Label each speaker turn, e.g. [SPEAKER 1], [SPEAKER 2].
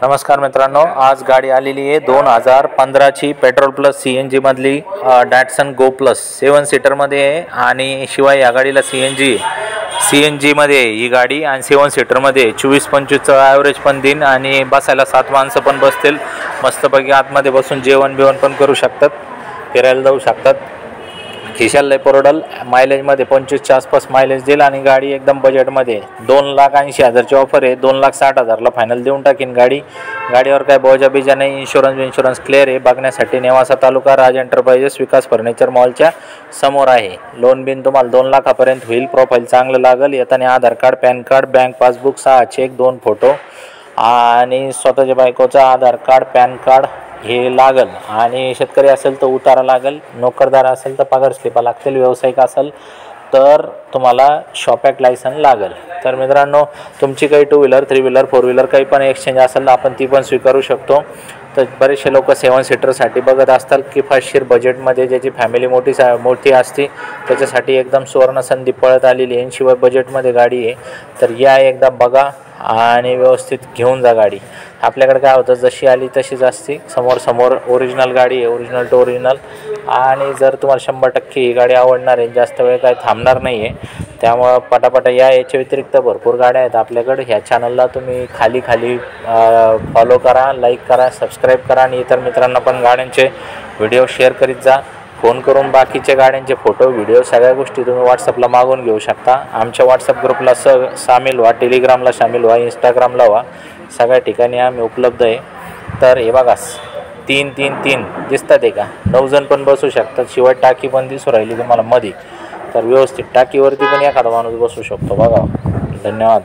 [SPEAKER 1] नमस्कार मित्रांनो, आज गाडी आलेली आहे 2015ची पेट्रोल प्लस CNG मधली डॅटसन गो प्लस 7 सीटरमध्ये आहे आणि शिवाय या गाडीला CNG मध्ये ही गाडी आणि 7 सीटरमध्ये 24-25चं ॲव्हरेज पण देईन आणि बसायला 7 माणसं पण बसतील. मस्तपैकी आतमध्ये बसून जेवण बिवण पण करू शकतात, फिरायला जाऊ शकतात. खिशाला लय परवडल. मायलेजमध्ये 25च्या आसपास मायलेज देईल आणि गाडी एकदम बजेटमध्ये 2,80,000ची ऑफर आहे. 2,60,000ला फायनल देऊन टाकीन गाडी. गाडीवर काय बोजा बिजा नाही. इन्शुरन्स क्लिअर आहे. बघण्यासाठी नेवासा तालुका, राज एंटरप्राइजेस, विकास फर्निचर मॉलच्या समोर आहे. लोन बिन तुम्हाला 2 लाखापर्यंत होईल. प्रोफाईल चांगलं लागेल. येताना Aadhaar card, pan card, bank passbook, 6 cheque, 2 photo आणि स्वतःच्या बायकोचा आधार कार्ड, पॅन कार्ड हे लागल. आणि शेतकरी असेल तर उतारा लागेल. नोकरदार असेल तर पगार स्लिपा लागतील. व्यावसायिक असेल तर तुम्हाला शॉप ॲक्ट लायसन लागेल. तर मित्रांनो, तुमची काही 2 व्हीलर, 3 व्हीलर, 4 व्हीलर काही पण एक्सचेंज असेल तर आपण ती पण स्वीकारू शकतो. तर बरेचसे लोक 7 सीटरसाठी बघत असतात की किफायतशीर बजेटमध्ये ज्याची फॅमिली मोठी असते त्याच्यासाठी एकदम सुवर्ण संधी पळत आलेली आहे. शिवाय बजेटमध्ये गाडी आहे. तर या एकदा बघा आणि व्यवस्थित घेऊन जा गाडी. आपल्याकडे काय होतं, जशी आली तशीच असते. समोर ओरिजिनल गाडी आहे, ओरिजिनल टू ओरिजिनल. आणि जर तुम्हाला 100% ही गाडी आवडणार आहे, जास्त वेळ काय थांबणार नाही आहे, त्यामुळं पटापटा या. याच्या व्यतिरिक्त भरपूर गाड्या आहेत आपल्याकडे. ह्या चॅनलला तुम्ही खाली फॉलो करा, लाईक करा, सबस्क्राईब करा आणि इतर मित्रांना पण गाड्यांचे व्हिडिओ शेअर करीत जा. फोन करून बाकीच्या गाड्यांचे फोटो, व्हिडिओ सगळ्या गोष्टी तुम्ही व्हॉट्सअपला मागवून घेऊ शकता. आमच्या व्हॉट्सअप ग्रुपला सामील व्हा, टेलिग्रामला सामील व्हा, इंस्टाग्रामला व्हा. सगळ्या ठिकाणी आम्ही उपलब्ध आहे. तर हे बघा, 3 दिसतात आहे का? 9 जण पण बसू शकतात. शिवाय टाकी पण दिसू राहिली तुम्हाला मध्ये. तर व्यवस्थित टाकीवरती पण एखादा माणूस बसू शकतो. बघा. धन्यवाद.